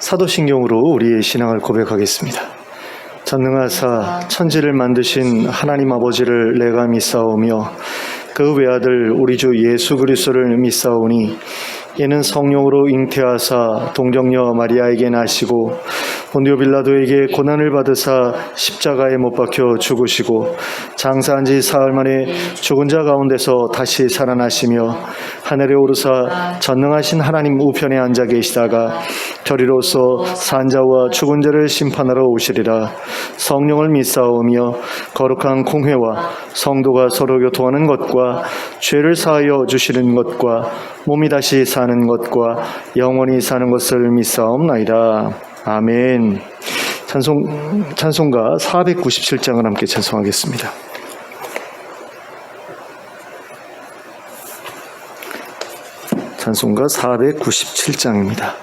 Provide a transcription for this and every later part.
사도신경으로 우리의 신앙을 고백하겠습니다. 전능하사 천지를 만드신 하나님 아버지를 내가 믿사오며 그 외아들 우리 주 예수 그리스도를 믿사오니 이는 성령으로 잉태하사 동정녀 마리아에게 나시고 본디오 빌라도에게 고난을 받으사 십자가에 못 박혀 죽으시고 장사한 지 사흘 만에 죽은 자 가운데서 다시 살아나시며 하늘에 오르사 전능하신 하나님 우편에 앉아 계시다가 저리로서 산자와 죽은 자를 심판하러 오시리라. 성령을 믿사오며 거룩한 공회와 성도가 서로 교통하는 것과 죄를 사하여 주시는 것과 몸이 다시 사는 것과 영원히 사는 것을 믿사옵나이다. 아멘. 찬송가 497장을 함께 찬송하겠습니다. 찬송가 497장입니다.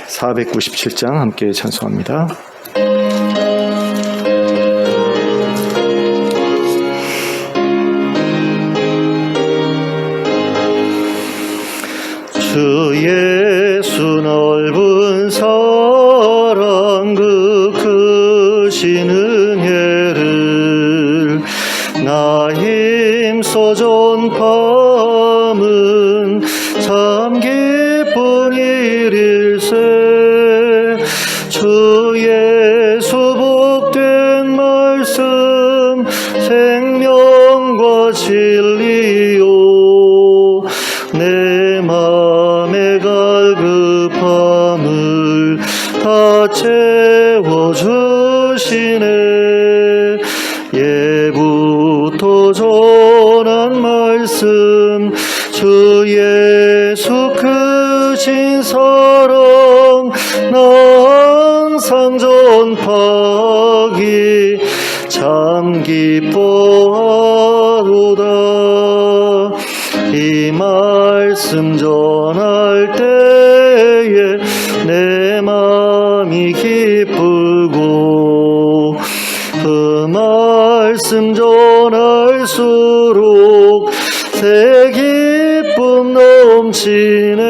497장 함께 찬송합니다. 주 예수 넓은 사랑 그 크신 은혜를 나 힘써 전파함은 참 기쁜 일일세. 주 예수 복된 말씀 생명과 진리요 내 맘의 갈급함을 다 채워주시네. 예부터 전한 말씀 주 예수 크신 사랑 나 항상 전파하기 참 기뻐하도다. 이 말씀 전할 때에 내 마음이 기쁘고 그 말씀 전할수록 새 기쁨 넘치네.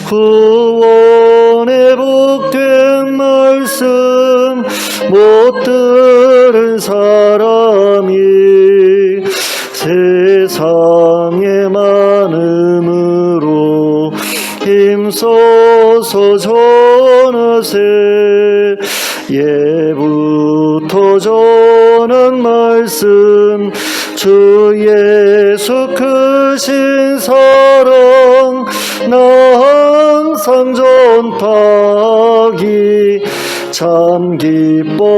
구원의 복된 말씀 못 들은 사람이 세상에 많음으로 힘써서 전하세. 예부터 전한 말씀 주 예수 크신 사랑 나 항상 전파하기 참 기뻐하도다.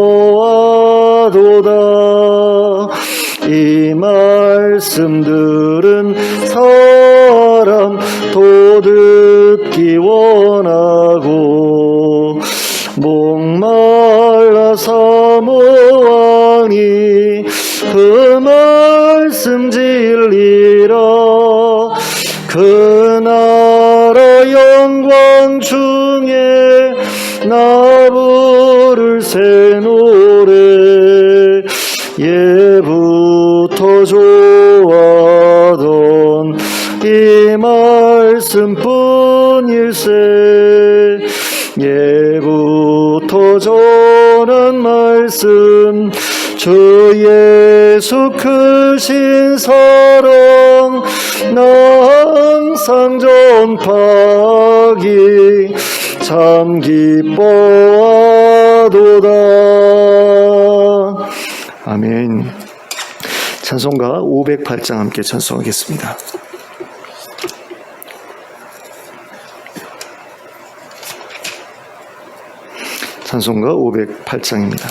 이 말씀들은 사람 도 듣기 원하고 목말라 사모하니 그 말씀 진리라. 그 나라 영광 중에 나 부를 새 노래 예부터 좋아하던 이 말씀뿐일세. 예부터 전한 말씀 주 예수 크신 사랑 나 항상 전파하기 참 기뻐하도다. 아멘. 찬송가 508장 함께 찬송하겠습니다. 찬송가 508장입니다.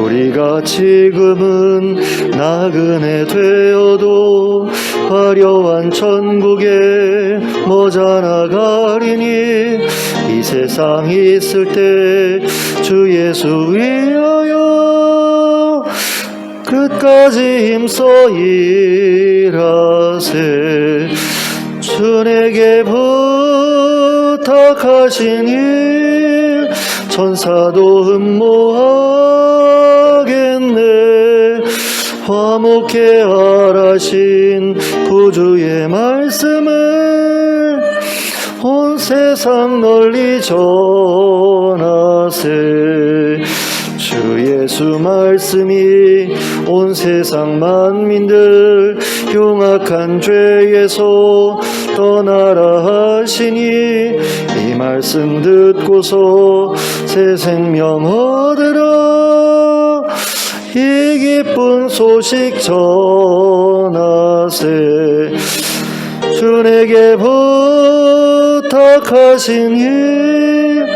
우리가 지금은 나그네 되어도 화려한 천국에 머자나 가리니 이 세상 있을 때 주 예수 위하여 끝까지 힘써 일하세. 주 내게 부탁하신 일 천사도 흠모하며 화목해 하라신 구주의 말씀을 온 세상 널리 전하세. 주 예수 말씀이 온 세상 만민들 흉악한 죄에서 떠나라 하시니 이 말씀 듣고서 새 생명 얻으라. 이 기쁜 소식 전하세. 주에게 부탁하신 일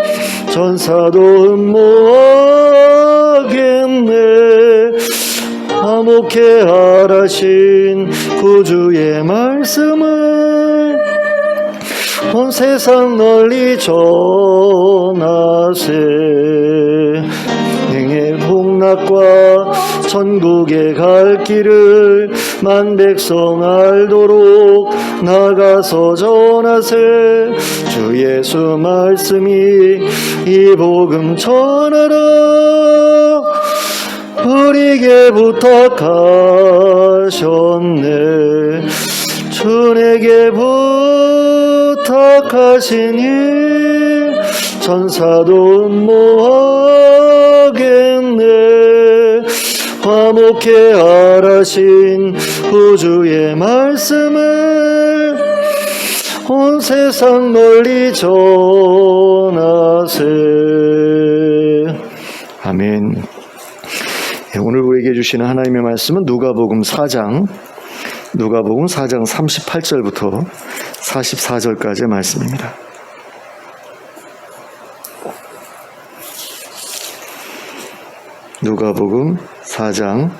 전사도 음모하겠네. 화목해 하라신 구주의 말씀을 온 세상 널리 전하세. 행의 복락과 천국에 갈 길을 만 백성 알도록 나가서 전하세. 주 예수 말씀이 이 복음 전하라. 우리에게 부탁하셨네. 주에게 부탁하신 일 전사도 음모하겠네. 화목해 하라신 구주의 말씀을 온 세상 널리 전하세. 아멘. 오늘 우리에게 주시는 하나님의 말씀은 누가복음 4장 38절부터 44절까지의 말씀입니다. 누가복음 4장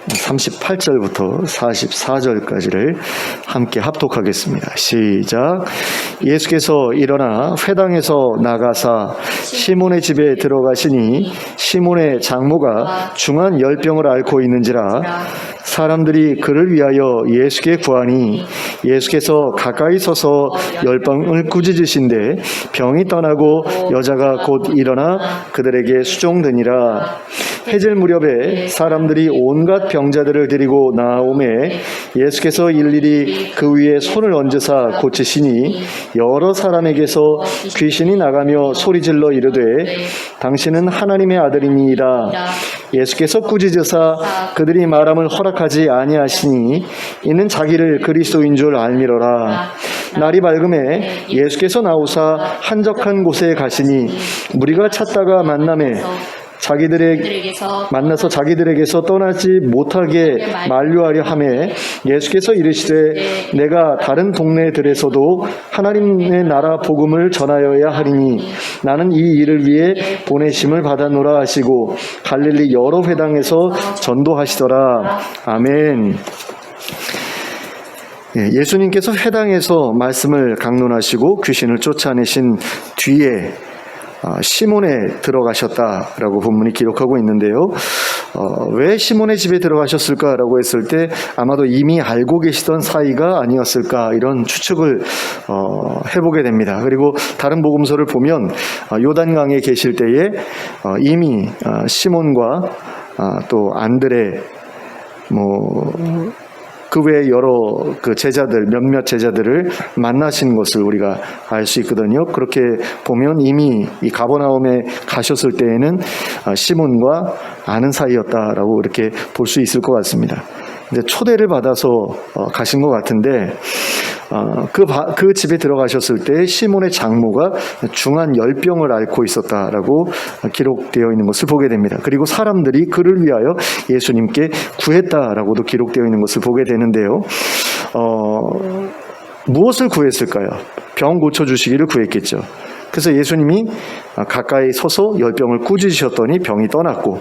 38절부터 44절까지를 함께 합독하겠습니다. 시작. 예수께서 일어나 회당에서 나가사 시몬의 집에 들어가시니 시몬의 장모가 중한 열병을 앓고 있는지라. 사람들이 그를 위하여 예수께 구하니 예수께서 가까이 서서 열병을 꾸짖으신데 병이 떠나고 여자가 곧 일어나 그들에게 수종되니라. 해질 무렵에 사람들이 온갖 병자들을 데리고 나오매 예수께서 일일이 그 위에 손을 얹으사 고치시니 여러 사람에게서 귀신이 나가며 소리질러 이르되 당신은 하나님의 아들이니이다. 예수께서 꾸짖으사 그들이 말함을 허락하지 아니하시니 이는 자기를 그리스도인 줄 알미러라. 날이 밝음에 예수께서 나오사 한적한 곳에 가시니 무리가 찾다가 만나서 자기들에게서 떠나지 못하게 만류하려 하매 예수께서 이르시되 내가 다른 동네들에서도 하나님의 나라 복음을 전하여야 하리니 나는 이 일을 위해 보내심을 받았노라 하시고 갈릴리 여러 회당에서 전도하시더라. 아멘. 예수님께서 회당에서 말씀을 강론하시고 귀신을 쫓아내신 뒤에 시몬에 들어가셨다라고 본문이 기록하고 있는데요. 왜 시몬의 집에 들어가셨을까라고 했을 때 아마도 이미 알고 계시던 사이가 아니었을까 이런 추측을 해보게 됩니다. 그리고 다른 복음서를 보면 요단강에 계실 때에 이미 시몬과 또 안드레 그 외에 여러 몇몇 제자들을 만나신 것을 우리가 알 수 있거든요. 그렇게 보면 이미 이 가버나움에 가셨을 때에는 시몬과 아는 사이였다라고 이렇게 볼 수 있을 것 같습니다. 근데 초대를 받아서 가신 것 같은데 그 집에 들어가셨을 때 시몬의 장모가 중한 열병을 앓고 있었다라고 기록되어 있는 것을 보게 됩니다. 그리고 사람들이 그를 위하여 예수님께 구했다라고도 기록되어 있는 것을 보게 되는데요. 무엇을 구했을까요? 병 고쳐주시기를 구했겠죠. 그래서 예수님이 가까이 서서 열병을 꾸짖으셨더니 병이 떠났고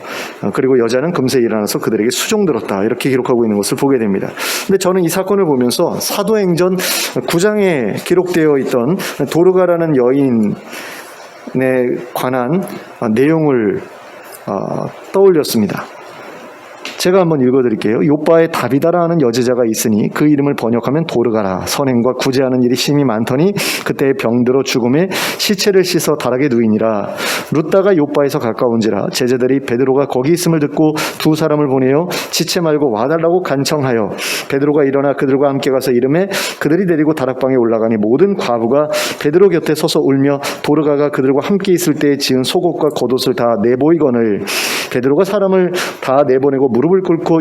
그리고 여자는 금세 일어나서 그들에게 수종들었다 이렇게 기록하고 있는 것을 보게 됩니다. 근데 저는 이 사건을 보면서 사도행전 9장에 기록되어 있던 도르가라는 여인에 관한 내용을 떠올렸습니다. 제가 한번 읽어드릴게요. 요바에 다비다라는 여제자가 있으니 그 이름을 번역하면 도르가라. 선행과 구제하는 일이 심히 많더니 그때 병들어 죽음에 시체를 씻어 다락에 누이니라. 룻다가 요바에서 가까운지라. 제자들이 베드로가 거기 있음을 듣고 두 사람을 보내어 지체 말고 와달라고 간청하여 베드로가 일어나 그들과 함께 가서 이름에 그들이 데리고 다락방에 올라가니 모든 과부가 베드로 곁에 서서 울며 도르가가 그들과 함께 있을 때에 지은 속옷과 겉옷을 다 내보이거늘 베드로가 사람을 다 내보내고 무릎을 꿇고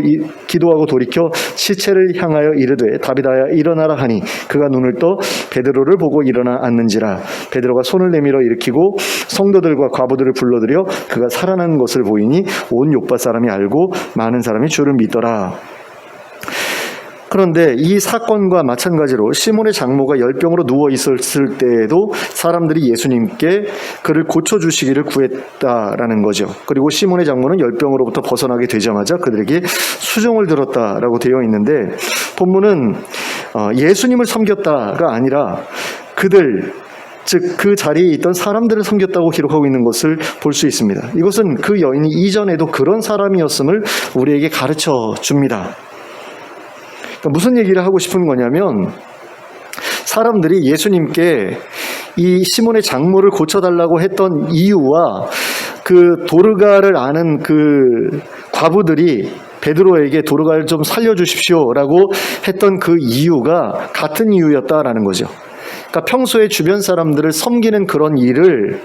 기도하고 돌이켜 시체를 향하여 이르되 다비다야 일어나라 하니 그가 눈을 떠 베드로를 보고 일어나 앉는지라. 베드로가 손을 내밀어 일으키고 성도들과 과부들을 불러들여 그가 살아난 것을 보이니 온 요빠 사람이 알고 많은 사람이 주를 믿더라. 그런데 이 사건과 마찬가지로 시몬의 장모가 열병으로 누워 있었을 때에도 사람들이 예수님께 그를 고쳐주시기를 구했다라는 거죠. 그리고 시몬의 장모는 열병으로부터 벗어나게 되자마자 그들에게 수종을 들었다라고 되어 있는데, 본문은 예수님을 섬겼다가 아니라 그들, 즉 그 자리에 있던 사람들을 섬겼다고 기록하고 있는 것을 볼 수 있습니다. 이것은 그 여인이 이전에도 그런 사람이었음을 우리에게 가르쳐 줍니다. 무슨 얘기를 하고 싶은 거냐면, 사람들이 예수님께 이 시몬의 장모를 고쳐달라고 했던 이유와 그 도르가를 아는 그 과부들이 베드로에게 도르가를 좀 살려주십시오라고 했던 그 이유가 같은 이유였다라는 거죠. 그러니까 평소에 주변 사람들을 섬기는 그런 일을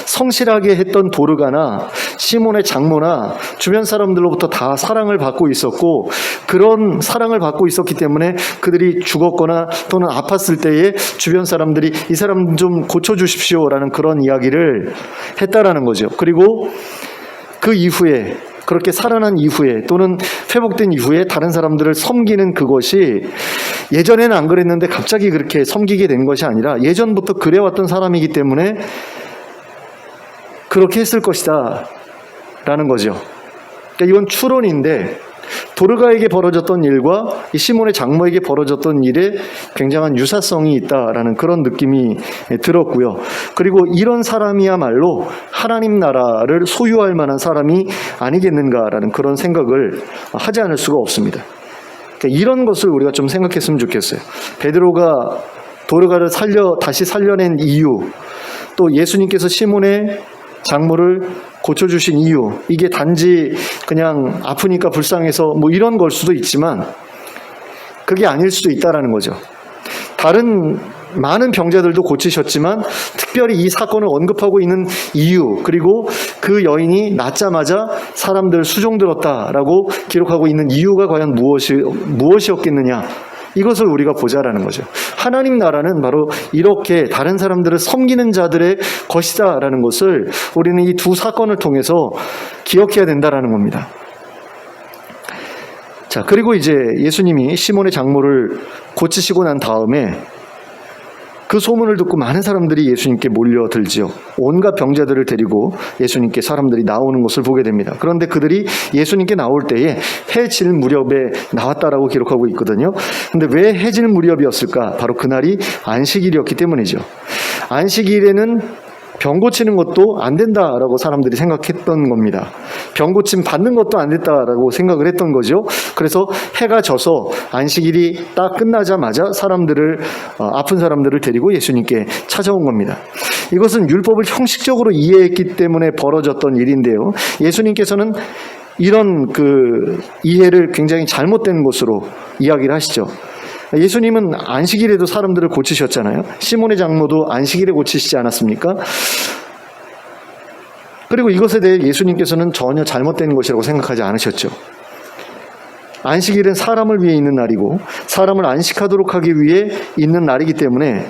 성실하게 했던 도르가나 시몬의 장모나 주변 사람들로부터 다 사랑을 받고 있었고, 그런 사랑을 받고 있었기 때문에 그들이 죽었거나 또는 아팠을 때에 주변 사람들이 이 사람 좀 고쳐주십시오라는 그런 이야기를 했다라는 거죠. 그리고 그 이후에, 그렇게 살아난 이후에 또는 회복된 이후에 다른 사람들을 섬기는 그것이 예전에는 안 그랬는데 갑자기 그렇게 섬기게 된 것이 아니라 예전부터 그래왔던 사람이기 때문에 그렇게 했을 것이다 라는 거죠. 그러니까 이건 추론인데, 도르가에게 벌어졌던 일과 이 시몬의 장모에게 벌어졌던 일에 굉장한 유사성이 있다라는 그런 느낌이 들었고요. 그리고 이런 사람이야말로 하나님 나라를 소유할 만한 사람이 아니겠는가라는 그런 생각을 하지 않을 수가 없습니다. 그러니까 이런 것을 우리가 좀 생각했으면 좋겠어요. 베드로가 도르가를 다시 살려낸 이유, 또 예수님께서 시몬의 장모를 고쳐주신 이유, 이게 단지 그냥 아프니까 불쌍해서 뭐 이런 걸 수도 있지만 그게 아닐 수도 있다라는 거죠. 다른 많은 병자들도 고치셨지만 특별히 이 사건을 언급하고 있는 이유, 그리고 그 여인이 낫자마자 사람들을 수종들었다라고 기록하고 있는 이유가 과연 무엇이었겠느냐, 이것을 우리가 보자라는 거죠. 하나님 나라는 바로 이렇게 다른 사람들을 섬기는 자들의 것이다라는 것을 우리는 이 두 사건을 통해서 기억해야 된다라는 겁니다. 자, 그리고 이제 예수님이 시몬의 장모를 고치시고 난 다음에 그 소문을 듣고 많은 사람들이 예수님께 몰려들지요. 온갖 병자들을 데리고 예수님께 사람들이 나오는 것을 보게 됩니다. 그런데 그들이 예수님께 나올 때에 해질 무렵에 나왔다라고 기록하고 있거든요. 근데 왜 해질 무렵이었을까? 바로 그날이 안식일이었기 때문이죠. 안식일에는 병 고치는 것도 안 된다라고 사람들이 생각했던 겁니다. 병 고침 받는 것도 안 됐다라고 생각을 했던 거죠. 그래서 해가 져서 안식일이 딱 끝나자마자 아픈 사람들을 데리고 예수님께 찾아온 겁니다. 이것은 율법을 형식적으로 이해했기 때문에 벌어졌던 일인데요. 예수님께서는 이런 그 이해를 굉장히 잘못된 것으로 이야기를 하시죠. 예수님은 안식일에도 사람들을 고치셨잖아요. 시몬의 장모도 안식일에 고치시지 않았습니까? 그리고 이것에 대해 예수님께서는 전혀 잘못된 것이라고 생각하지 않으셨죠. 안식일은 사람을 위해 있는 날이고 사람을 안식하도록 하기 위해 있는 날이기 때문에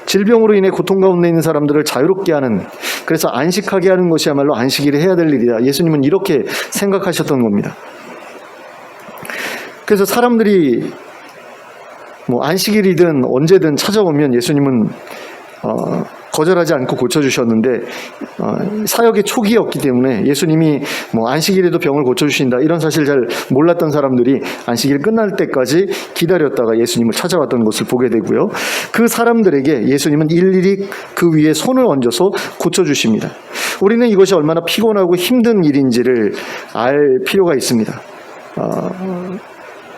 질병으로 인해 고통 가운데 있는 사람들을 자유롭게 하는, 그래서 안식하게 하는 것이야말로 안식일에 해야 될 일이다. 예수님은 이렇게 생각하셨던 겁니다. 그래서 사람들이 안식일이든 언제든 찾아오면 예수님은 거절하지 않고 고쳐주셨는데, 사역의 초기였기 때문에 예수님이 안식일에도 병을 고쳐주신다 이런 사실 잘 몰랐던 사람들이 안식일 끝날 때까지 기다렸다가 예수님을 찾아왔던 것을 보게 되고요. 그 사람들에게 예수님은 일일이 그 위에 손을 얹어서 고쳐주십니다. 우리는 이것이 얼마나 피곤하고 힘든 일인지를 알 필요가 있습니다.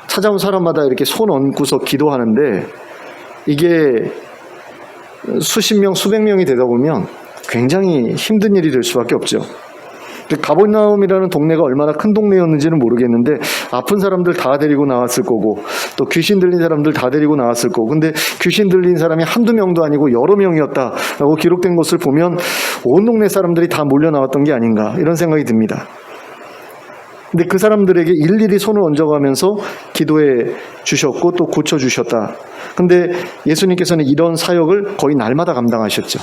찾아온 사람마다 이렇게 손 얹고서 기도하는데 이게 수십 명, 수백 명이 되다 보면 굉장히 힘든 일이 될 수밖에 없죠. 가버나움이라는 동네가 얼마나 큰 동네였는지는 모르겠는데 아픈 사람들 다 데리고 나왔을 거고 또 귀신 들린 사람들 다 데리고 나왔을 거고, 근데 귀신 들린 사람이 한두 명도 아니고 여러 명이었다라고 기록된 것을 보면 온 동네 사람들이 다 몰려 나왔던 게 아닌가 이런 생각이 듭니다. 근데 그 사람들에게 일일이 손을 얹어가면서 기도해 주셨고 또 고쳐주셨다. 근데 예수님께서는 이런 사역을 거의 날마다 감당하셨죠.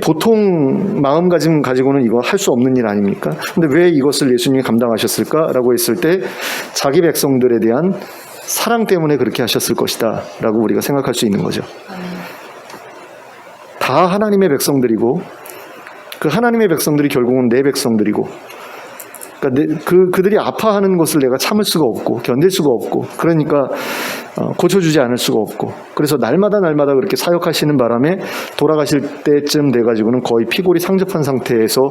보통 마음가짐 가지고는 이거 할 수 없는 일 아닙니까? 근데 왜 이것을 예수님이 감당하셨을까라고 했을 때 자기 백성들에 대한 사랑 때문에 그렇게 하셨을 것이다 라고 우리가 생각할 수 있는 거죠. 다 하나님의 백성들이고 그 하나님의 백성들이 결국은 내 백성들이고, 그러니까 그들이 아파하는 것을 내가 참을 수가 없고 견딜 수가 없고, 그러니까 고쳐주지 않을 수가 없고, 그래서 날마다 그렇게 사역하시는 바람에 돌아가실 때쯤 돼가지고는 거의 피골이 상접한 상태에서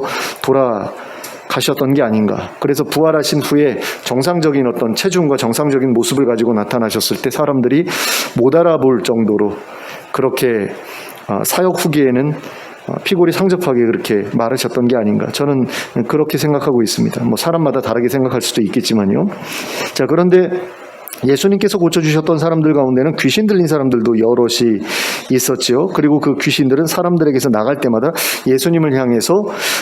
돌아가셨던 게 아닌가. 그래서 부활하신 후에 정상적인 어떤 체중과 정상적인 모습을 가지고 나타나셨을 때 사람들이 못 알아볼 정도로 그렇게 사역 후기에는 피골이 상접하게 그렇게 말하셨던 게 아닌가, 저는 그렇게 생각하고 있습니다. 뭐 사람마다 다르게 생각할 수도 있겠지만요. 자, 그런데 예수님께서 고쳐주셨던 사람들 가운데는 귀신 들린 사람들도 여럿이 있었죠. 그리고 그 귀신들은 사람들에게서 나갈 때마다 예수님을 향해서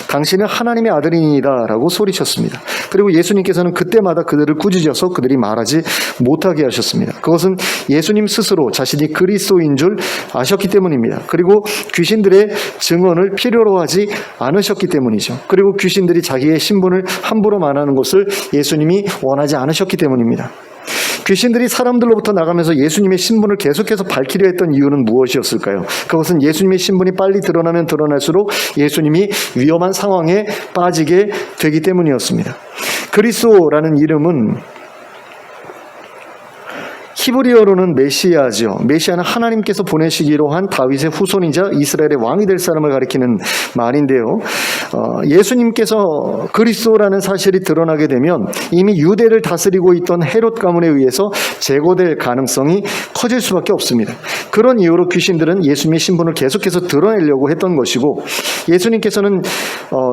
당신은 하나님의 아들이니이다 라고 소리쳤습니다. 그리고 예수님께서는 그때마다 그들을 꾸짖어서 그들이 말하지 못하게 하셨습니다. 그것은 예수님 스스로 자신이 그리스도인 줄 아셨기 때문입니다. 그리고 귀신들의 증언을 필요로 하지 않으셨기 때문이죠. 그리고 귀신들이 자기의 신분을 함부로 말하는 것을 예수님이 원하지 않으셨기 때문입니다. 귀신들이 사람들로부터 나가면서 예수님의 신분을 계속해서 밝히려 했던 이유는 무엇이었을까요? 그것은 예수님의 신분이 빨리 드러나면 드러날수록 예수님이 위험한 상황에 빠지게 되기 때문이었습니다. 그리스도라는 이름은 히브리어로는 메시아죠. 메시아는 하나님께서 보내시기로 한 다윗의 후손이자 이스라엘의 왕이 될 사람을 가리키는 말인데요. 예수님께서 그리스도라는 사실이 드러나게 되면 이미 유대를 다스리고 있던 헤롯 가문에 의해서 제거될 가능성이 커질 수밖에 없습니다. 그런 이유로 귀신들은 예수님의 신분을 계속해서 드러내려고 했던 것이고, 예수님께서는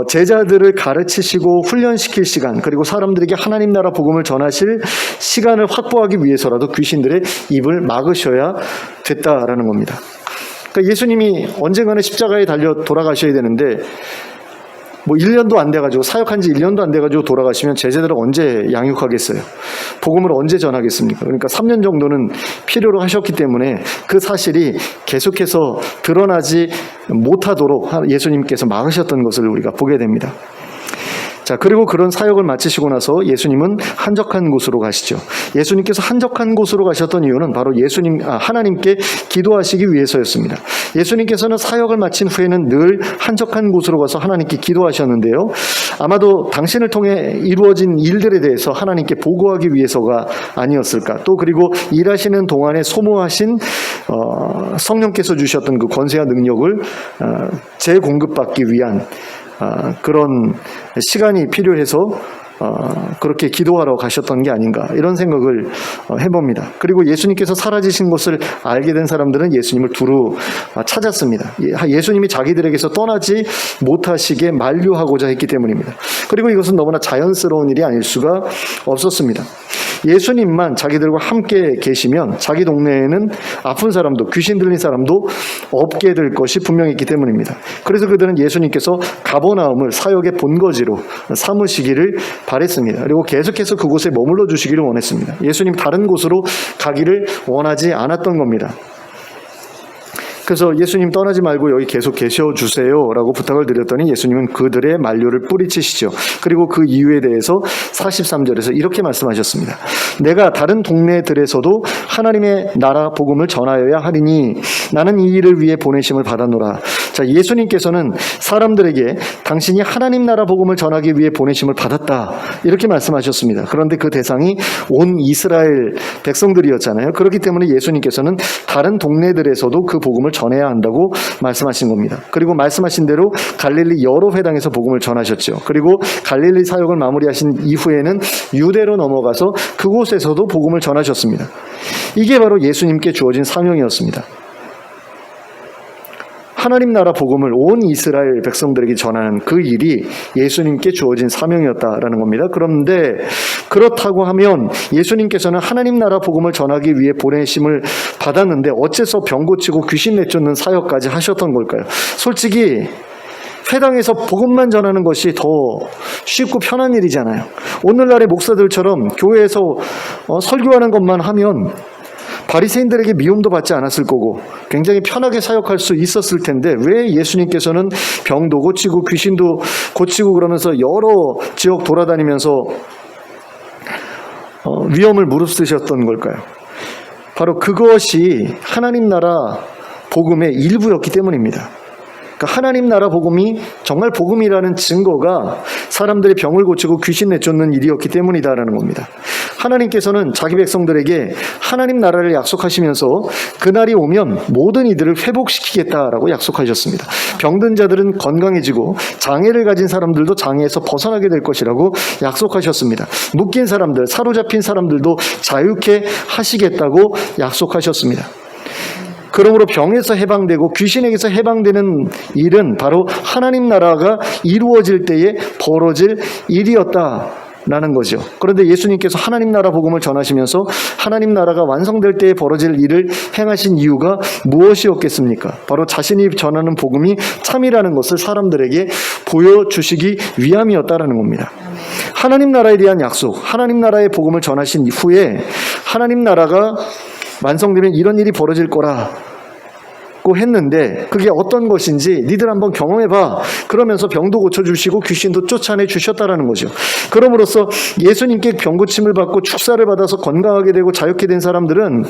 제자들을 가르치시고 훈련시킬 시간, 그리고 사람들에게 하나님 나라 복음을 전하실 시간을 확보하기 위해서라도 귀신들의 입을 막으셔야 됐다라는 겁니다. 그러니까 예수님이 언젠가는 십자가에 달려 돌아가셔야 되는데 1년도 안 돼가지고, 사역한 지 1년도 안 돼가지고 돌아가시면 제자들은 언제 양육하겠어요? 복음을 언제 전하겠습니까? 그러니까 3년 정도는 필요로 하셨기 때문에 그 사실이 계속해서 드러나지 못하도록 예수님께서 막으셨던 것을 우리가 보게 됩니다. 자, 그리고 그런 사역을 마치시고 나서 예수님은 한적한 곳으로 가시죠. 예수님께서 한적한 곳으로 가셨던 이유는 바로 하나님께 기도하시기 위해서였습니다. 예수님께서는 사역을 마친 후에는 늘 한적한 곳으로 가서 하나님께 기도하셨는데요. 아마도 당신을 통해 이루어진 일들에 대해서 하나님께 보고하기 위해서가 아니었을까. 또 그리고 일하시는 동안에 소모하신 성령께서 주셨던 그 권세와 능력을 재공급받기 위한 그런 시간이 필요해서 그렇게 기도하러 가셨던 게 아닌가, 이런 생각을 해봅니다. 그리고 예수님께서 사라지신 것을 알게 된 사람들은 예수님을 두루 찾았습니다. 예수님이 자기들에게서 떠나지 못하시게 만류하고자 했기 때문입니다. 그리고 이것은 너무나 자연스러운 일이 아닐 수가 없었습니다. 예수님만 자기들과 함께 계시면 자기 동네에는 아픈 사람도 귀신 들린 사람도 없게 될 것이 분명했기 때문입니다. 그래서 그들은 예수님께서 가버나움을 사역의 본거지로 삼으시기를 바랬습니다. 그리고 계속해서 그곳에 머물러 주시기를 원했습니다. 예수님 다른 곳으로 가기를 원하지 않았던 겁니다. 그래서 예수님 떠나지 말고 여기 계속 계셔주세요 라고 부탁을 드렸더니 예수님은 그들의 만류를 뿌리치시죠. 그리고 그 이유에 대해서 43절에서 이렇게 말씀하셨습니다. 내가 다른 동네들에서도 하나님의 나라 복음을 전하여야 하리니 나는 이 일을 위해 보내심을 받았노라. 자, 자, 예수님께서는 사람들에게 당신이 하나님 나라 복음을 전하기 위해 보내심을 받았다, 이렇게 말씀하셨습니다. 그런데 그 대상이 온 이스라엘 백성들이었잖아요. 그렇기 때문에 예수님께서는 다른 동네들에서도 그 복음을 전해야 한다고 말씀하신 겁니다. 그리고 말씀하신 대로 갈릴리 여러 회당에서 복음을 전하셨죠. 그리고 갈릴리 사역을 마무리하신 이후에는 유대로 넘어가서 그곳에서도 복음을 전하셨습니다. 이게 바로 예수님께 주어진 사명이었습니다. 하나님 나라 복음을 온 이스라엘 백성들에게 전하는 그 일이 예수님께 주어진 사명이었다라는 겁니다. 그런데 그렇다고 하면 예수님께서는 하나님 나라 복음을 전하기 위해 보내심을 받았는데 어째서 병 고치고 귀신 내쫓는 사역까지 하셨던 걸까요? 솔직히 회당에서 복음만 전하는 것이 더 쉽고 편한 일이잖아요. 오늘날의 목사들처럼 교회에서 설교하는 것만 하면 바리새인들에게 미움도 받지 않았을 거고 굉장히 편하게 사역할 수 있었을 텐데, 왜 예수님께서는 병도 고치고 귀신도 고치고 그러면서 여러 지역 돌아다니면서 위험을 무릅쓰셨던 걸까요? 바로 그것이 하나님 나라 복음의 일부였기 때문입니다. 그러니까 하나님 나라 복음이 정말 복음이라는 증거가 사람들의 병을 고치고 귀신 내쫓는 일이었기 때문이다라는 겁니다. 하나님께서는 자기 백성들에게 하나님 나라를 약속하시면서 그날이 오면 모든 이들을 회복시키겠다라고 약속하셨습니다. 병든 자들은 건강해지고 장애를 가진 사람들도 장애에서 벗어나게 될 것이라고 약속하셨습니다. 묶인 사람들, 사로잡힌 사람들도 자유케 하시겠다고 약속하셨습니다. 그러므로 병에서 해방되고 귀신에게서 해방되는 일은 바로 하나님 나라가 이루어질 때에 벌어질 일이었다라는 거죠. 그런데 예수님께서 하나님 나라 복음을 전하시면서 하나님 나라가 완성될 때에 벌어질 일을 행하신 이유가 무엇이었겠습니까? 바로 자신이 전하는 복음이 참이라는 것을 사람들에게 보여주시기 위함이었다라는 겁니다. 하나님 나라에 대한 약속, 하나님 나라의 복음을 전하신 이후에 하나님 나라가 완성되면 이런 일이 벌어질 거라고 했는데, 그게 어떤 것인지 니들 한번 경험해봐, 그러면서 병도 고쳐주시고 귀신도 쫓아내 주셨다라는 거죠. 그럼으로써 예수님께 병 고침을 받고 축사를 받아서 건강하게 되고 자유케 된 사람들은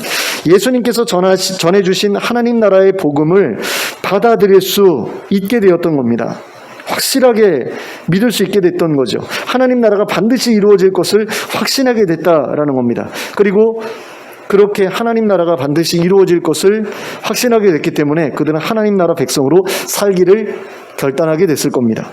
예수님께서 전해주신 하나님 나라의 복음을 받아들일 수 있게 되었던 겁니다. 확실하게 믿을 수 있게 됐던 거죠. 하나님 나라가 반드시 이루어질 것을 확신하게 됐다라는 겁니다. 그리고 그렇게 하나님 나라가 반드시 이루어질 것을 확신하게 됐기 때문에 그들은 하나님 나라 백성으로 살기를 결단하게 됐을 겁니다.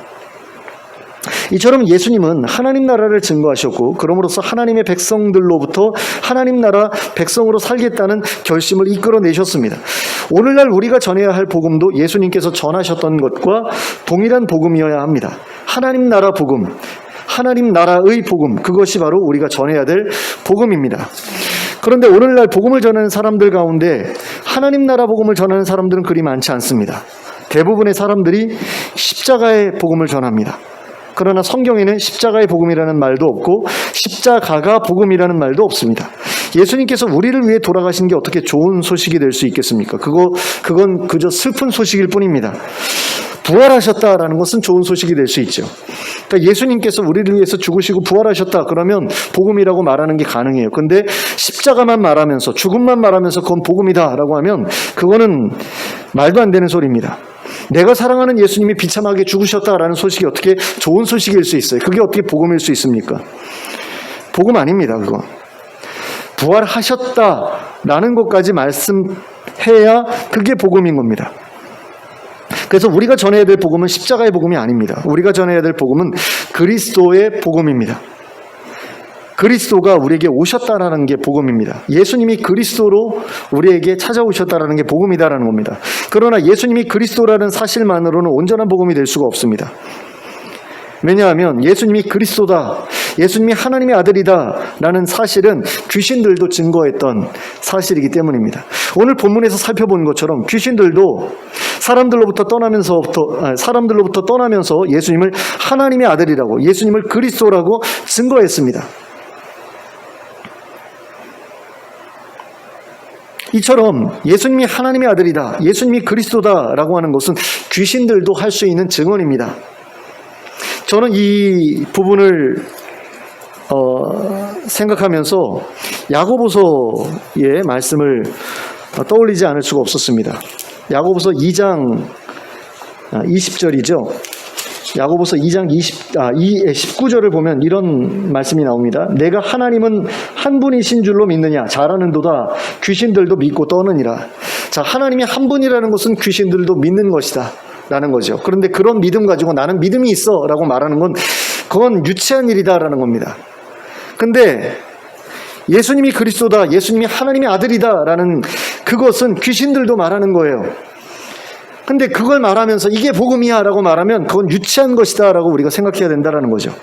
이처럼 예수님은 하나님 나라를 증거하셨고, 그러므로서 하나님의 백성들로부터 하나님 나라 백성으로 살겠다는 결심을 이끌어내셨습니다. 오늘날 우리가 전해야 할 복음도 예수님께서 전하셨던 것과 동일한 복음이어야 합니다. 하나님 나라 복음, 하나님 나라의 복음, 그것이 바로 우리가 전해야 될 복음입니다. 그런데 오늘날 복음을 전하는 사람들 가운데 하나님 나라 복음을 전하는 사람들은 그리 많지 않습니다. 대부분의 사람들이 십자가의 복음을 전합니다. 그러나 성경에는 십자가의 복음이라는 말도 없고 십자가가 복음이라는 말도 없습니다. 예수님께서 우리를 위해 돌아가신 게 어떻게 좋은 소식이 될 수 있겠습니까? 그건 그저 슬픈 소식일 뿐입니다. 부활하셨다라는 것은 좋은 소식이 될 수 있죠. 그러니까 예수님께서 우리를 위해서 죽으시고 부활하셨다 그러면 복음이라고 말하는 게 가능해요. 근데 십자가만 말하면서, 죽음만 말하면서 그건 복음이다라고 하면 그거는 말도 안 되는 소리입니다. 내가 사랑하는 예수님이 비참하게 죽으셨다라는 소식이 어떻게 좋은 소식일 수 있어요? 그게 어떻게 복음일 수 있습니까? 복음 아닙니다. 그거 부활하셨다라는 것까지 말씀해야 그게 복음인 겁니다. 그래서 우리가 전해야 될 복음은 십자가의 복음이 아닙니다. 우리가 전해야 될 복음은 그리스도의 복음입니다. 그리스도가 우리에게 오셨다라는 게 복음입니다. 예수님이 그리스도로 우리에게 찾아오셨다라는 게 복음이다라는 겁니다. 그러나 예수님이 그리스도라는 사실만으로는 온전한 복음이 될 수가 없습니다. 왜냐하면 예수님이 그리스도다, 예수님이 하나님의 아들이다라는 사실은 귀신들도 증거했던 사실이기 때문입니다. 오늘 본문에서 살펴본 것처럼 귀신들도 사람들로부터 떠나면서 예수님을 하나님의 아들이라고, 예수님을 그리스도라고 증거했습니다. 이처럼 예수님이 하나님의 아들이다, 예수님이 그리스도다라고 하는 것은 귀신들도 할 수 있는 증언입니다. 저는 이 부분을 생각하면서 야고보서의 말씀을 떠올리지 않을 수가 없었습니다. 야고보서 2장 20절이죠. 야고보서 2장 19절을 보면 이런 말씀이 나옵니다. 내가 하나님은 한 분이신 줄로 믿느냐? 잘하는도다. 귀신들도 믿고 떠느니라. 자, 하나님이 한 분이라는 것은 귀신들도 믿는 것이다 라는 거죠. 그런데 그런 믿음 가지고 나는 믿음이 있어 라고 말하는 건 그건 유치한 일이다 라는 겁니다. 근데 예수님이 그리스도다, 예수님이 하나님의 아들이다 라는 그것은 귀신들도 말하는 거예요. 근데 그걸 말하면서 이게 복음이야 라고 말하면 그건 유치한 것이다 라고 우리가 생각해야 된다라는 거죠.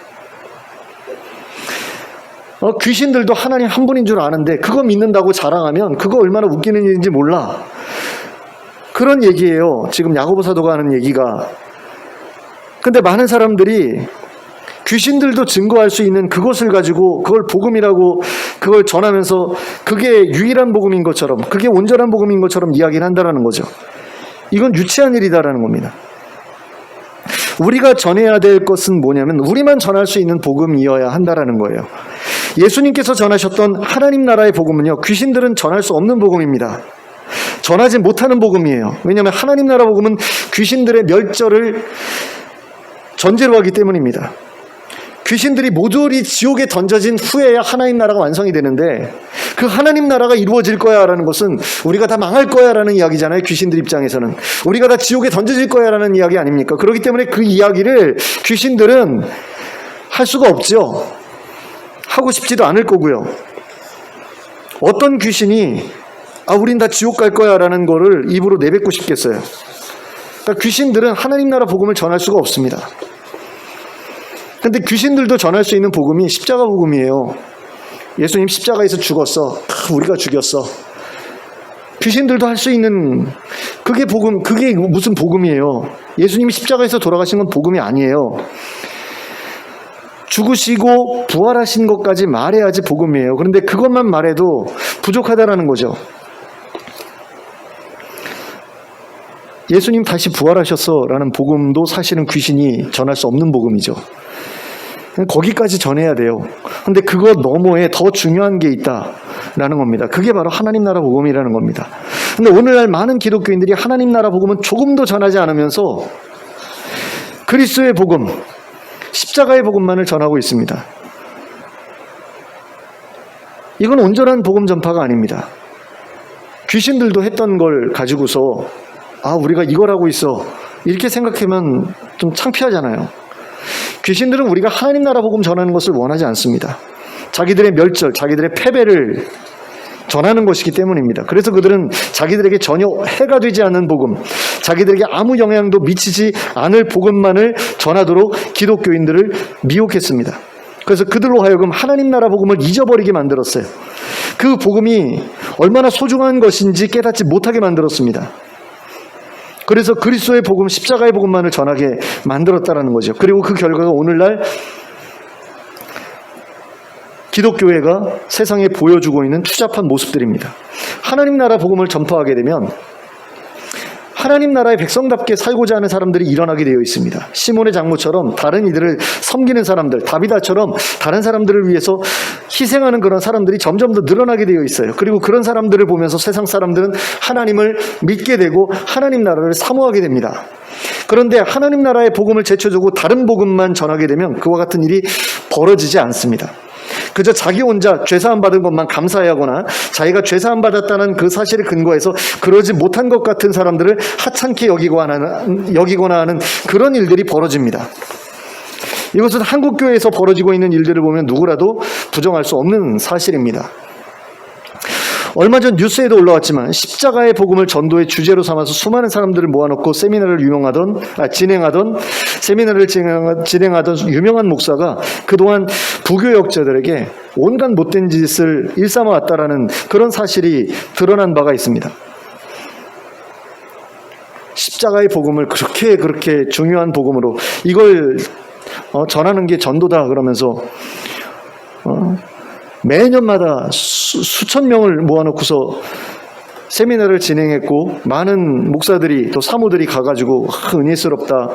귀신들도 하나님 한 분인 줄 아는데 그거 믿는다고 자랑하면 그거 얼마나 웃기는 일인지 몰라. 그런 얘기예요. 지금 야고보 사도가 하는 얘기가. 근데 많은 사람들이 귀신들도 증거할 수 있는 그것을 가지고 그걸 복음이라고 그걸 전하면서 그게 유일한 복음인 것처럼, 그게 온전한 복음인 것처럼 이야기를 한다는 거죠. 이건 유치한 일이다라는 겁니다. 우리가 전해야 될 것은 뭐냐면 우리만 전할 수 있는 복음이어야 한다라는 거예요. 예수님께서 전하셨던 하나님 나라의 복음은요, 귀신들은 전할 수 없는 복음입니다. 전하지 못하는 복음이에요. 왜냐하면 하나님 나라 복음은 귀신들의 멸절을 전제로 하기 때문입니다. 귀신들이 모조리 지옥에 던져진 후에야 하나님 나라가 완성이 되는데 그 하나님 나라가 이루어질 거야 라는 것은 우리가 다 망할 거야 라는 이야기잖아요. 귀신들 입장에서는 우리가 다 지옥에 던져질 거야 라는 이야기 아닙니까? 그렇기 때문에 그 이야기를 귀신들은 할 수가 없죠. 하고 싶지도 않을 거고요. 어떤 귀신이 우린 다 지옥 갈 거야 라는 거를 입으로 내뱉고 싶겠어요. 그러니까 귀신들은 하나님 나라 복음을 전할 수가 없습니다. 근데 귀신들도 전할 수 있는 복음이 십자가 복음이에요. 예수님 십자가에서 죽었어. 우리가 죽였어. 귀신들도 할 수 있는 그게 복음, 그게 무슨 복음이에요. 예수님이 십자가에서 돌아가신 건 복음이 아니에요. 죽으시고 부활하신 것까지 말해야지 복음이에요. 그런데 그것만 말해도 부족하다라는 거죠. 예수님 다시 부활하셨어 라는 복음도 사실은 귀신이 전할 수 없는 복음이죠. 거기까지 전해야 돼요. 근데 그것 너머에 더 중요한 게 있다라는 겁니다. 그게 바로 하나님 나라 복음이라는 겁니다. 근데 오늘날 많은 기독교인들이 하나님 나라 복음은 조금도 전하지 않으면서 그리스도의 복음, 십자가의 복음만을 전하고 있습니다. 이건 온전한 복음 전파가 아닙니다. 귀신들도 했던 걸 가지고서 우리가 이걸 하고 있어 이렇게 생각하면 좀 창피하잖아요. 귀신들은 우리가 하나님 나라 복음 전하는 것을 원하지 않습니다. 자기들의 멸절, 자기들의 패배를 전하는 것이기 때문입니다. 그래서 그들은 자기들에게 전혀 해가 되지 않는 복음, 자기들에게 아무 영향도 미치지 않을 복음만을 전하도록 기독교인들을 미혹했습니다. 그래서 그들로 하여금 하나님 나라 복음을 잊어버리게 만들었어요. 그 복음이 얼마나 소중한 것인지 깨닫지 못하게 만들었습니다. 그래서 그리스도의 복음, 십자가의 복음만을 전하게 만들었다는 거죠. 그리고 그 결과가 오늘날 기독교회가 세상에 보여주고 있는 추잡한 모습들입니다. 하나님 나라 복음을 전파하게 되면 하나님 나라의 백성답게 살고자 하는 사람들이 일어나게 되어 있습니다. 시몬의 장모처럼 다른 이들을 섬기는 사람들, 다비다처럼 다른 사람들을 위해서 희생하는 그런 사람들이 점점 더 늘어나게 되어 있어요. 그리고 그런 사람들을 보면서 세상 사람들은 하나님을 믿게 되고 하나님 나라를 사모하게 됩니다. 그런데 하나님 나라의 복음을 제쳐두고 다른 복음만 전하게 되면 그와 같은 일이 벌어지지 않습니다. 그저 자기 혼자 죄사함 받은 것만 감사해하거나 자기가 죄사함 받았다는 그 사실을 근거해서 그러지 못한 것 같은 사람들을 하찮게 여기거나 하는 그런 일들이 벌어집니다. 이것은 한국교회에서 벌어지고 있는 일들을 보면 누구라도 부정할 수 없는 사실입니다. 얼마 전 뉴스에도 올라왔지만 십자가의 복음을 전도의 주제로 삼아서 수많은 사람들을 모아놓고 세미나를 진행하던 유명한 목사가 그동안 부교역자들에게 온갖 못된 짓을 일삼아왔다라는 그런 사실이 드러난 바가 있습니다. 십자가의 복음을 그렇게 중요한 복음으로 이걸 전하는 게 전도다 그러면서 매년마다 수천 명을 모아놓고서 세미나를 진행했고 많은 목사들이 또 사모들이 가가지고 은혜스럽다.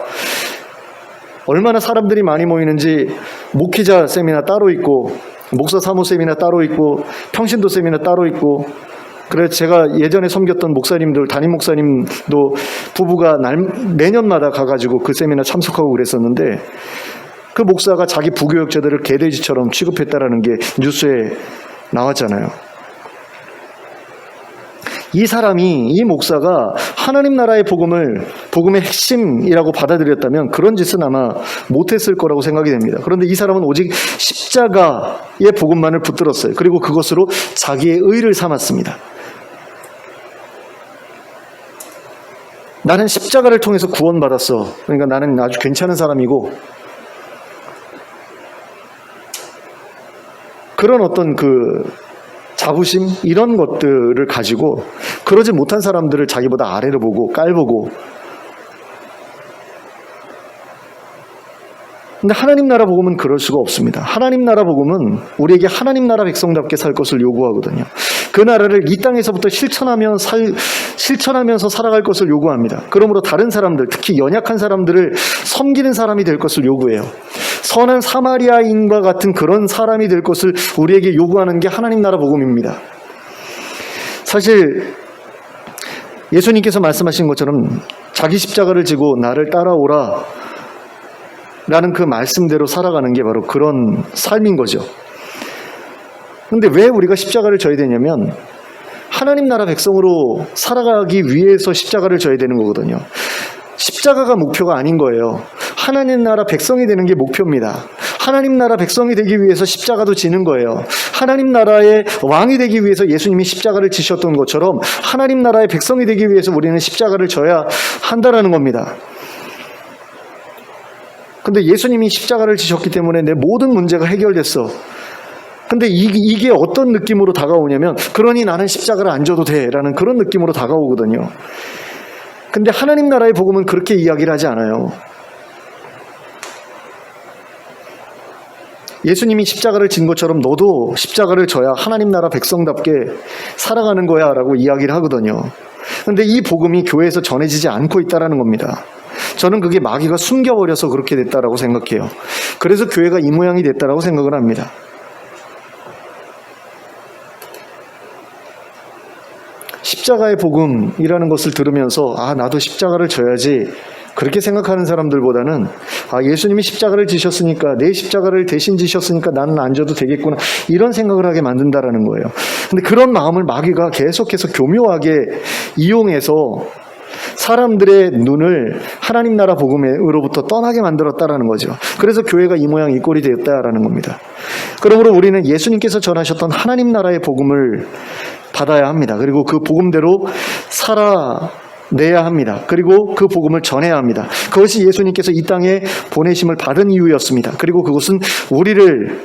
얼마나 사람들이 많이 모이는지 목회자 세미나 따로 있고 목사 사모 세미나 따로 있고 평신도 세미나 따로 있고 그래서 제가 예전에 섬겼던 목사님들, 담임 목사님도 부부가 매년마다 가가지고 그 세미나 참석하고 그랬었는데 그 목사가 자기 부교역자들을 개돼지처럼 취급했다라는 게 뉴스에 나왔잖아요. 이 목사가 하나님 나라의 복음의 핵심이라고 받아들였다면 그런 짓은 아마 못했을 거라고 생각이 됩니다. 그런데 이 사람은 오직 십자가의 복음만을 붙들었어요. 그리고 그것으로 자기의 의를 삼았습니다. 나는 십자가를 통해서 구원받았어. 그러니까 나는 아주 괜찮은 사람이고, 그런 어떤 자부심 이런 것들을 가지고 그러지 못한 사람들을 자기보다 아래로 보고 깔보고. 근데 하나님 나라 복음은 그럴 수가 없습니다. 하나님 나라 복음은 우리에게 하나님 나라 백성답게 살 것을 요구하거든요. 그 나라를 이 땅에서부터 실천하면서 살아갈 것을 요구합니다. 그러므로 다른 사람들, 특히 연약한 사람들을 섬기는 사람이 될 것을 요구해요. 선한 사마리아인과 같은 그런 사람이 될 것을 우리에게 요구하는 게 하나님 나라 복음입니다. 사실 예수님께서 말씀하신 것처럼 자기 십자가를 지고 나를 따라오라 라는 그 말씀대로 살아가는 게 바로 그런 삶인 거죠. 근데 왜 우리가 십자가를 져야 되냐면 하나님 나라 백성으로 살아가기 위해서 십자가를 져야 되는 거거든요. 십자가가 목표가 아닌 거예요. 하나님 나라 백성이 되는 게 목표입니다. 하나님 나라 백성이 되기 위해서 십자가도 지는 거예요. 하나님 나라의 왕이 되기 위해서 예수님이 십자가를 지셨던 것처럼 하나님 나라의 백성이 되기 위해서 우리는 십자가를 져야 한다라는 겁니다. 근데 예수님이 십자가를 지셨기 때문에 내 모든 문제가 해결됐어. 근데 이게 어떤 느낌으로 다가오냐면 그러니 나는 십자가를 안 져도 돼 라는 그런 느낌으로 다가오거든요. 근데 하나님 나라의 복음은 그렇게 이야기를 하지 않아요. 예수님이 십자가를 진 것처럼 너도 십자가를 져야 하나님 나라 백성답게 살아가는 거야 라고 이야기를 하거든요. 근데 이 복음이 교회에서 전해지지 않고 있다는 겁니다. 저는 그게 마귀가 숨겨버려서 그렇게 됐다라고 생각해요. 그래서 교회가 이 모양이 됐다라고 생각을 합니다. 십자가의 복음이라는 것을 들으면서 나도 십자가를 져야지 그렇게 생각하는 사람들보다는 예수님이 십자가를 지셨으니까 내 십자가를 대신 지셨으니까 나는 안 져도 되겠구나 이런 생각을 하게 만든다라는 거예요. 근데 그런 마음을 마귀가 계속해서 교묘하게 이용해서 사람들의 눈을 하나님 나라 복음으로부터 떠나게 만들었다라는 거죠. 그래서 교회가 이 모양 이 꼴이 되었다라는 겁니다. 그러므로 우리는 예수님께서 전하셨던 하나님 나라의 복음을 받아야 합니다. 그리고 그 복음대로 살아내야 합니다. 그리고 그 복음을 전해야 합니다. 그것이 예수님께서 이 땅에 보내심을 받은 이유였습니다. 그리고 그것은 우리를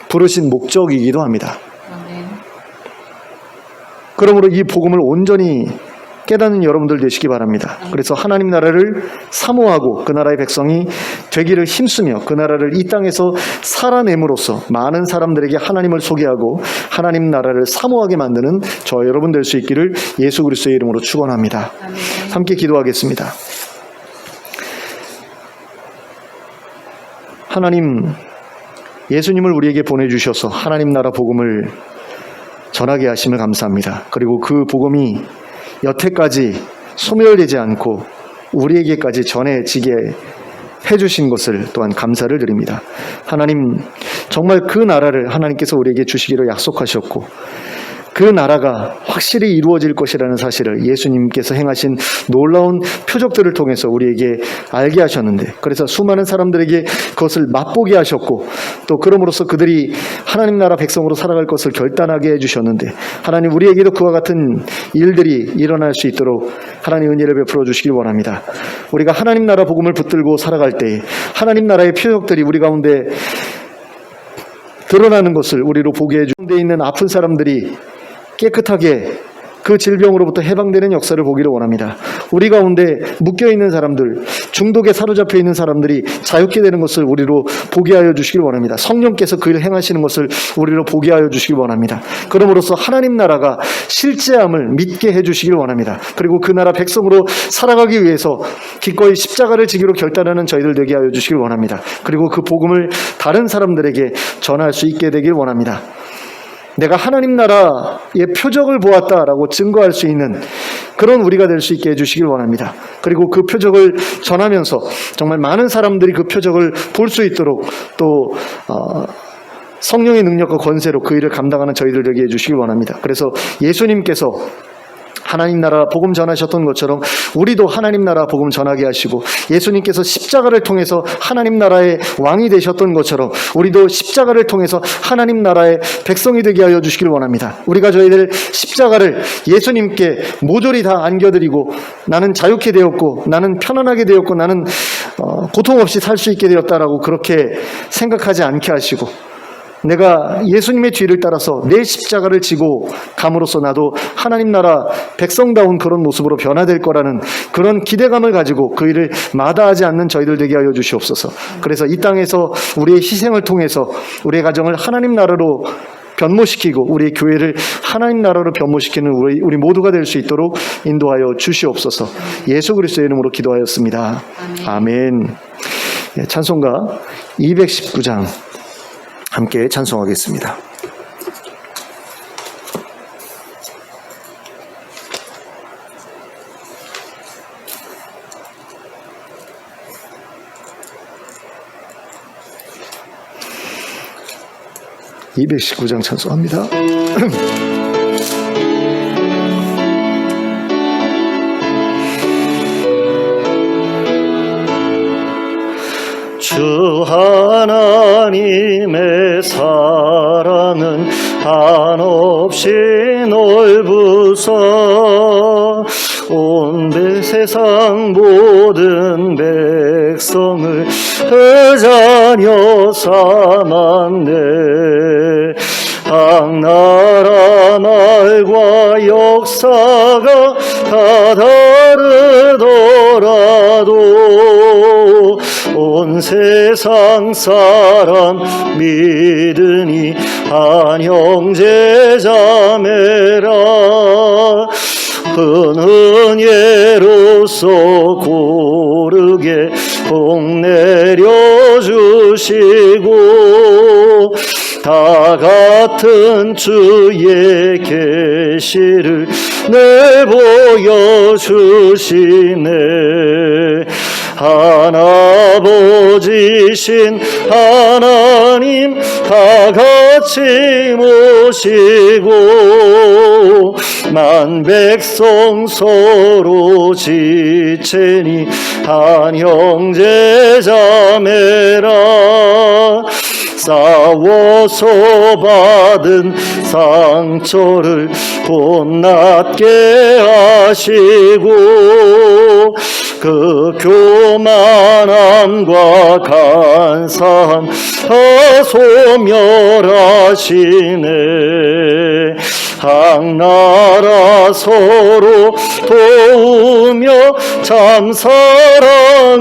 부르신 목적이기도 합니다. 그러므로 이 복음을 온전히 깨닫는 여러분들 되시기 바랍니다. 그래서 하나님 나라를 사모하고 그 나라의 백성이 되기를 힘쓰며 그 나라를 이 땅에서 살아냄으로써 많은 사람들에게 하나님을 소개하고 하나님 나라를 사모하게 만드는 저 여러분 될 수 있기를 예수 그리스도의 이름으로 축원합니다. 함께 기도하겠습니다. 하나님, 예수님을 우리에게 보내주셔서 하나님 나라 복음을 전하게 하심을 감사합니다. 그리고 그 복음이 여태까지 소멸되지 않고 우리에게까지 전해지게 해주신 것을 또한 감사를 드립니다. 하나님, 정말 그 나라를 하나님께서 우리에게 주시기로 약속하셨고 그 나라가 확실히 이루어질 것이라는 사실을 예수님께서 행하신 놀라운 표적들을 통해서 우리에게 알게 하셨는데, 그래서 수많은 사람들에게 그것을 맛보게 하셨고 또 그럼으로써 그들이 하나님 나라 백성으로 살아갈 것을 결단하게 해주셨는데, 하나님 우리에게도 그와 같은 일들이 일어날 수 있도록 하나님 은혜를 베풀어 주시길 원합니다. 우리가 하나님 나라 복음을 붙들고 살아갈 때 하나님 나라의 표적들이 우리 가운데 드러나는 것을 우리로 보게 해주는 데 있는 아픈 사람들이 깨끗하게 그 질병으로부터 해방되는 역사를 보기를 원합니다. 우리 가운데 묶여있는 사람들, 중독에 사로잡혀 있는 사람들이 자유케 되는 것을 우리로 보게 하여 주시길 원합니다. 성령께서 그 일을 행하시는 것을 우리로 보게 하여 주시길 원합니다. 그럼으로써 하나님 나라가 실제함을 믿게 해주시길 원합니다. 그리고 그 나라 백성으로 살아가기 위해서 기꺼이 십자가를 지기로 결단하는 저희들 되게 하여 주시길 원합니다. 그리고 그 복음을 다른 사람들에게 전할 수 있게 되길 원합니다. 내가 하나님 나라 표적을 보았다라고 증거할 수 있는 그런 우리가 될 수 있게 해주시길 원합니다. 그리고 그 표적을 전하면서 정말 많은 사람들이 그 표적을 볼 수 있도록 또 성령의 능력과 권세로 그 일을 감당하는 저희들 되게 해주시길 원합니다. 그래서 예수님께서 하나님 나라 복음 전하셨던 것처럼 우리도 하나님 나라 복음 전하게 하시고, 예수님께서 십자가를 통해서 하나님 나라의 왕이 되셨던 것처럼 우리도 십자가를 통해서 하나님 나라의 백성이 되게 하여 주시길 원합니다. 우리가 저희들 십자가를 예수님께 모조리 다 안겨드리고 나는 자유케 되었고 나는 편안하게 되었고 나는 고통 없이 살 수 있게 되었다라고 그렇게 생각하지 않게 하시고, 내가 예수님의 뒤를 따라서 내 십자가를 지고 감으로써 나도 하나님 나라 백성다운 그런 모습으로 변화될 거라는 그런 기대감을 가지고 그 일을 마다하지 않는 저희들 되게 하여 주시옵소서. 그래서 이 땅에서 우리의 희생을 통해서 우리의 가정을 하나님 나라로 변모시키고 우리의 교회를 하나님 나라로 변모시키는 우리 모두가 될 수 있도록 인도하여 주시옵소서. 예수 그리스도의 이름으로 기도하였습니다. 아멘. 찬송가 219장 함께 찬송하겠습니다. (219장) 찬송합니다. 주 하나님의 사랑은 한없이 넓으사 온 세상 모든 백성을 그 자녀 삼았네. 각 나라 말과 역사가 다 다르더라도 온 세상 사람 믿으니 한 형제 자매라. 큰 은혜로서 고르게 복 내려주시고 다 같은 주의 계시를 내보여주시네. 하나아버지신 하나님 다 같이 모시고 만 백성 서로 지체니 한 형제 자매라. 싸워서 받은 상처를 곧 낫게 하시고 그 교만함과 간사함 다 소멸하시네. 각 나라 서로 도우며 참 사랑으로서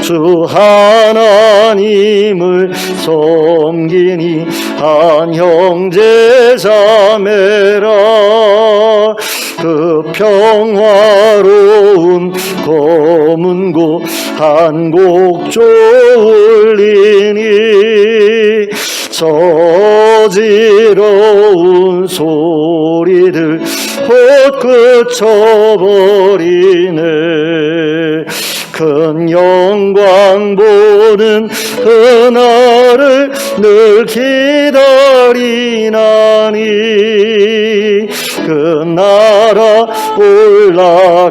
주 하나님을 섬기니 한 형제 자매라. 그 평화로운 검은 곳 한 곡 졸리니 저지러운 소리들 곧 그쳐버리네. 큰 영광 보는 그날을 늘 기다리나니 그 나라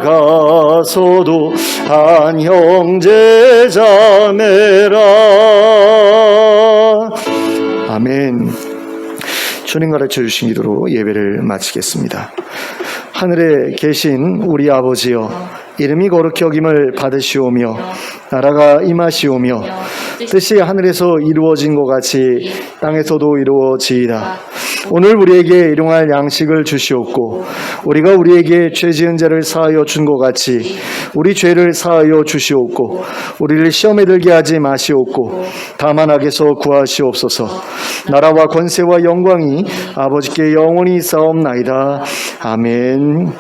올라가서도 한 형제 자매라. 아멘. 주님 가르쳐 주신 기도로 예배를 마치겠습니다. 하늘에 계신 우리 아버지여, 이름이 거룩히 여김을 받으시오며 나라가 임하시오며 뜻이 하늘에서 이루어진 것 같이 땅에서도 이루어지이다. 오늘 우리에게 일용할 양식을 주시옵고 우리가 우리에게 죄 지은 자를 사하여 준 것 같이 우리 죄를 사하여 주시옵고 우리를 시험에 들게 하지 마시옵고 다만 악에서 구하시옵소서. 나라와 권세와 영광이 아버지께 영원히 있사옵나이다. 아멘.